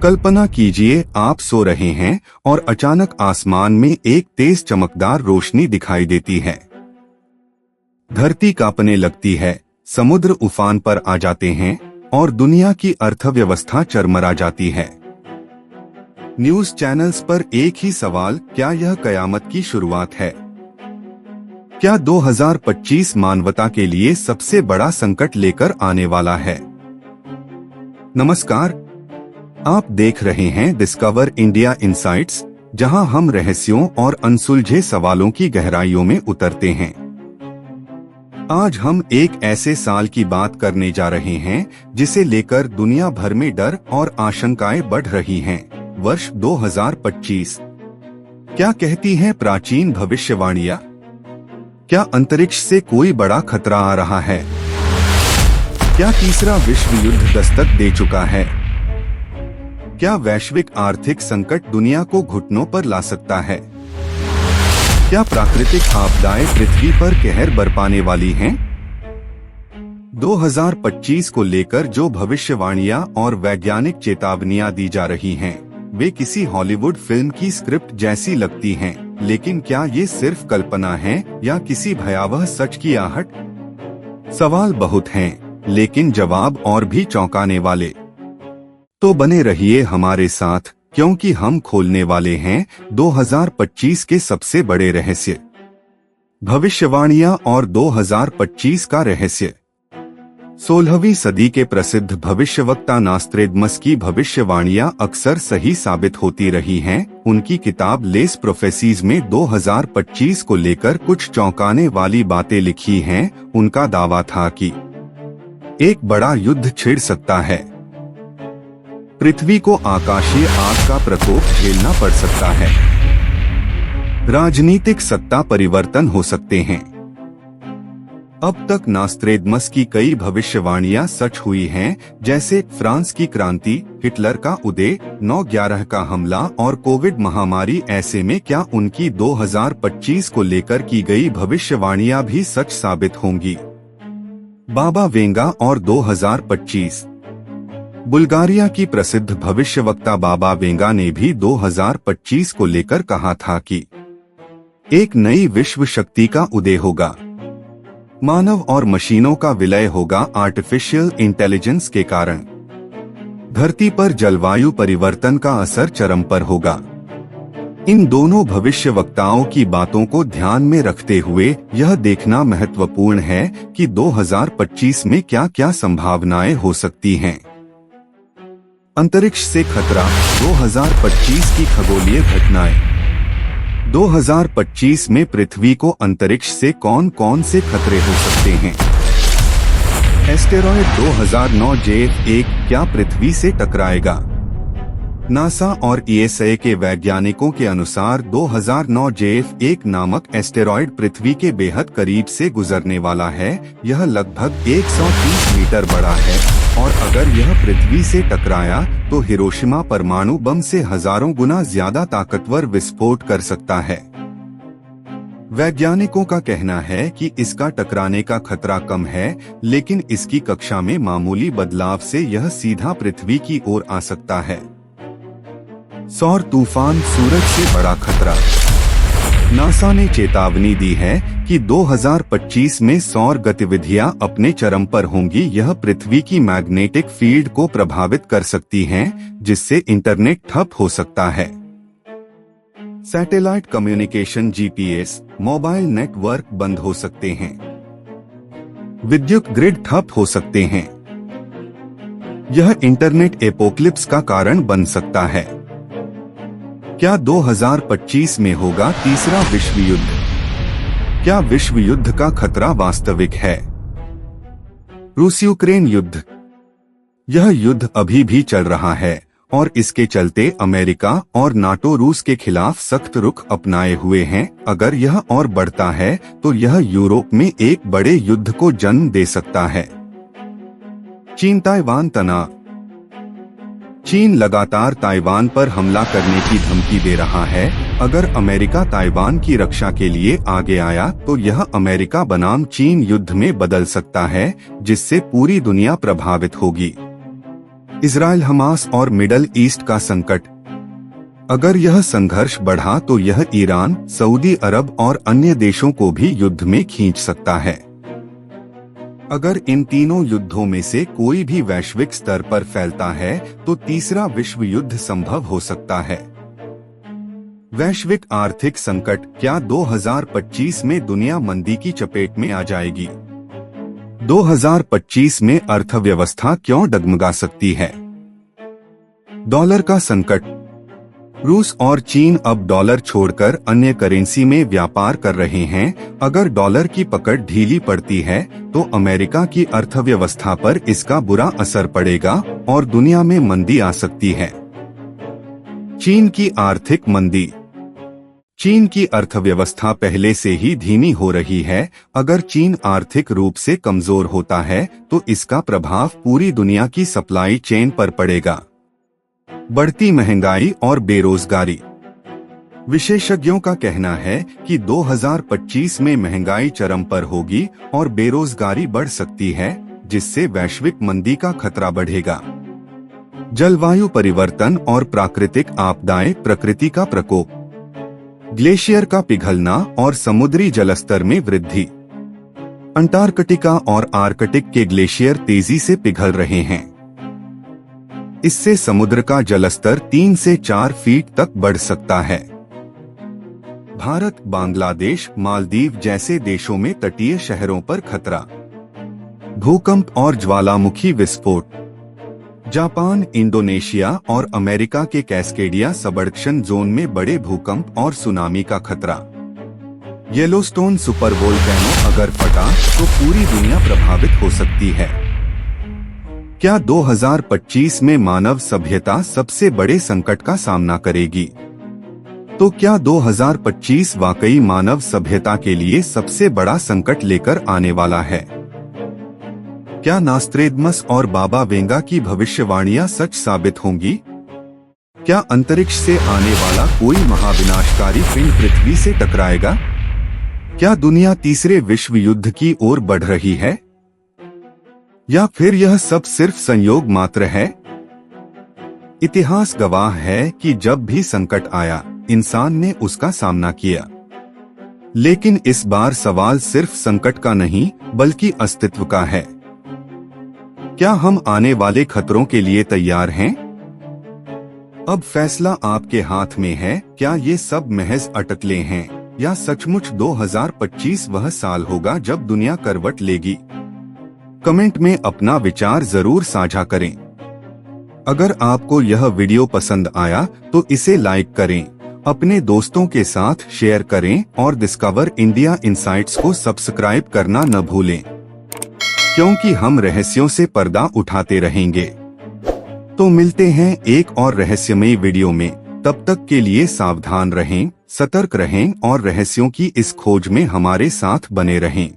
कल्पना कीजिए आप सो रहे हैं और अचानक आसमान में एक तेज चमकदार रोशनी दिखाई देती है। धरती कांपने लगती है, समुद्र उफान पर आ जाते हैं और दुनिया की अर्थव्यवस्था चरमरा जाती है। न्यूज चैनल्स पर एक ही सवाल, क्या यह कयामत की शुरुआत है? क्या 2025 मानवता के लिए सबसे बड़ा संकट लेकर आने वाला है? नमस्कार, आप देख रहे हैं डिस्कवर इंडिया इनसाइट्स, जहां हम रहस्यों और अनसुलझे सवालों की गहराइयों में उतरते हैं। आज हम एक ऐसे साल की बात करने जा रहे हैं जिसे लेकर दुनिया भर में डर और आशंकाएं बढ़ रही हैं। वर्ष 2025 क्या कहती हैं प्राचीन भविष्यवाणियां? क्या अंतरिक्ष से कोई बड़ा खतरा आ रहा है? क्या तीसरा विश्व युद्ध दस्तक दे चुका है? क्या वैश्विक आर्थिक संकट दुनिया को घुटनों पर ला सकता है? क्या प्राकृतिक आपदाएं पृथ्वी पर कहर बरपाने वाली हैं? 2025 को लेकर जो भविष्यवाणियां और वैज्ञानिक चेतावनियां दी जा रही हैं, वे किसी हॉलीवुड फिल्म की स्क्रिप्ट जैसी लगती हैं, लेकिन क्या ये सिर्फ कल्पना है या किसी भयावह सच की आहट? सवाल बहुत हैं, लेकिन जवाब और भी चौंकाने वाले। तो बने रहिए हमारे साथ, क्योंकि हम खोलने वाले हैं 2025 के सबसे बड़े रहस्य। भविष्यवाणियां और 2025 का रहस्य। 16वीं सदी के प्रसिद्ध भविष्यवक्ता नॉस्ट्रेडमस की भविष्यवाणियां अक्सर सही साबित होती रही हैं। उनकी किताब लेस प्रोफेसीज में 2025 को लेकर कुछ चौंकाने वाली बातें लिखी हैं। उनका दावा था कि एक बड़ा युद्ध छिड़ सकता है, पृथ्वी को आकाशीय आग का प्रकोप झेलना पड़ सकता है, राजनीतिक सत्ता परिवर्तन हो सकते हैं। अब तक नॉस्ट्रेडमस की कई भविष्यवाणियां सच हुई हैं, जैसे फ्रांस की क्रांति, हिटलर का उदय, 9/11 का हमला और कोविड महामारी। ऐसे में क्या उनकी 2025 को लेकर की गई भविष्यवाणियां भी सच साबित होंगी? बाबा वेंगा और 2025। बुल्गारिया की प्रसिद्ध भविष्यवक्ता बाबा वेंगा ने भी 2025 को लेकर कहा था कि एक नई विश्व शक्ति का उदय होगा, मानव और मशीनों का विलय होगा आर्टिफिशियल इंटेलिजेंस के कारण, धरती पर जलवायु परिवर्तन का असर चरम पर होगा। इन दोनों भविष्यवक्ताओं की बातों को ध्यान में रखते हुए यह देखना महत्वपूर्ण है कि 2025 में क्या क्या संभावनाएं हो सकती हैं। अंतरिक्ष से खतरा, 2025 की खगोलीय घटनाएं। 2025 में पृथ्वी को अंतरिक्ष से कौन कौन से खतरे हो सकते हैं? एस्टेरॉयड 2009 JF1 क्या पृथ्वी से टकराएगा? नासा और ESA के वैज्ञानिकों के अनुसार 2009 JF1 नामक एस्टेरॉयड पृथ्वी के बेहद करीब से गुजरने वाला है। यह लगभग 130 मीटर बड़ा है और अगर यह पृथ्वी से टकराया तो हिरोशिमा परमाणु बम से हजारों गुना ज्यादा ताकतवर विस्फोट कर सकता है। वैज्ञानिकों का कहना है कि इसका टकराने का खतरा कम है, लेकिन इसकी कक्षा में मामूली बदलाव से यह सीधा पृथ्वी की ओर आ सकता है। सौर तूफान, सूरज से बड़ा खतरा। नासा ने चेतावनी दी है कि 2025 में सौर गतिविधियां अपने चरम पर होंगी। यह पृथ्वी की मैग्नेटिक फील्ड को प्रभावित कर सकती हैं, जिससे इंटरनेट ठप हो सकता है। Satellite communication, GPS, mobile network बंद हो सकते हैं। विद्युत ग्रिड ठप हो सकते हैं। यह इंटरनेट एपोक्लिप्स का कारण बन सकता है। क्या 2025 में होगा तीसरा विश्व युद्ध? क्या विश्व युद्ध का खतरा वास्तविक है? रूस यूक्रेन युद्ध। यह युद्ध अभी भी चल रहा है और इसके चलते अमेरिका और नाटो रूस के खिलाफ सख्त रुख अपनाए हुए हैं। अगर यह और बढ़ता है तो यह यूरोप में एक बड़े युद्ध को जन्म दे सकता है। चीन ताइवान तनाव। चीन लगातार ताइवान पर हमला करने की धमकी दे रहा है। अगर अमेरिका ताइवान की रक्षा के लिए आगे आया तो यह अमेरिका बनाम चीन युद्ध में बदल सकता है, जिससे पूरी दुनिया प्रभावित होगी। इजराइल हमास और मिडल ईस्ट का संकट। अगर यह संघर्ष बढ़ा तो यह ईरान, सऊदी अरब और अन्य देशों को भी युद्ध में खींच सकता है। अगर इन तीनों युद्धों में से कोई भी वैश्विक स्तर पर फैलता है तो तीसरा विश्व युद्ध संभव हो सकता है। वैश्विक आर्थिक संकट। क्या 2025 में दुनिया मंदी की चपेट में आ जाएगी? 2025 में अर्थव्यवस्था क्यों डगमगा सकती है? डॉलर का संकट। रूस और चीन अब डॉलर छोड़कर अन्य करेंसी में व्यापार कर रहे हैं। अगर डॉलर की पकड़ ढीली पड़ती है तो अमेरिका की अर्थव्यवस्था पर इसका बुरा असर पड़ेगा और दुनिया में मंदी आ सकती है। चीन की आर्थिक मंदी। चीन की अर्थव्यवस्था पहले से ही धीमी हो रही है। अगर चीन आर्थिक रूप से कमजोर होता है तो इसका प्रभाव पूरी दुनिया की सप्लाई चेन पर पड़ेगा। बढ़ती महंगाई और बेरोजगारी। विशेषज्ञों का कहना है कि 2025 में महंगाई चरम पर होगी और बेरोजगारी बढ़ सकती है, जिससे वैश्विक मंदी का खतरा बढ़ेगा। जलवायु परिवर्तन और प्राकृतिक आपदाएं। प्रकृति का प्रकोप, ग्लेशियर का पिघलना और समुद्री जलस्तर में वृद्धि। अंटार्कटिका और आर्कटिक के ग्लेशियर तेजी से पिघल रहे हैं। इससे समुद्र का जलस्तर 3 से 4 फीट तक बढ़ सकता है। भारत, बांग्लादेश, मालदीव जैसे देशों में तटीय शहरों पर खतरा। भूकंप और ज्वालामुखी विस्फोट। जापान, इंडोनेशिया और अमेरिका के कैस्केडिया सबडक्शन जोन में बड़े भूकंप और सुनामी का खतरा। येलोस्टोन सुपरवोल्केनो अगर फटा तो पूरी दुनिया प्रभावित हो सकती है। क्या 2025 में मानव सभ्यता सबसे बड़े संकट का सामना करेगी? तो क्या 2025 वाकई मानव सभ्यता के लिए सबसे बड़ा संकट लेकर आने वाला है? क्या नास्त्रेदमस और बाबा वेंगा की भविष्यवाणियां सच साबित होंगी? क्या अंतरिक्ष से आने वाला कोई महाविनाशकारी पिंड पृथ्वी से टकराएगा? क्या दुनिया तीसरे विश्व युद्ध की ओर बढ़ रही है, या फिर यह सब सिर्फ संयोग मात्र है? इतिहास गवाह है कि जब भी संकट आया, इंसान ने उसका सामना किया। लेकिन इस बार सवाल सिर्फ संकट का नहीं, बल्कि अस्तित्व का है। क्या हम आने वाले खतरों के लिए तैयार हैं? अब फैसला आपके हाथ में है। क्या ये सब महज अटकलें हैं, या सचमुच 2025 वह साल होगा जब दुनिया करवट लेगी? कमेंट में अपना विचार जरूर साझा करें। अगर आपको यह वीडियो पसंद आया तो इसे लाइक करें, अपने दोस्तों के साथ शेयर करें और डिस्कवर इंडिया इनसाइट्स को सब्सक्राइब करना न भूलें, क्योंकि हम रहस्यों से पर्दा उठाते रहेंगे। तो मिलते हैं एक और रहस्यमयी वीडियो में। तब तक के लिए सावधान रहें, सतर्क रहें और रहस्यों की इस खोज में हमारे साथ बने रहें।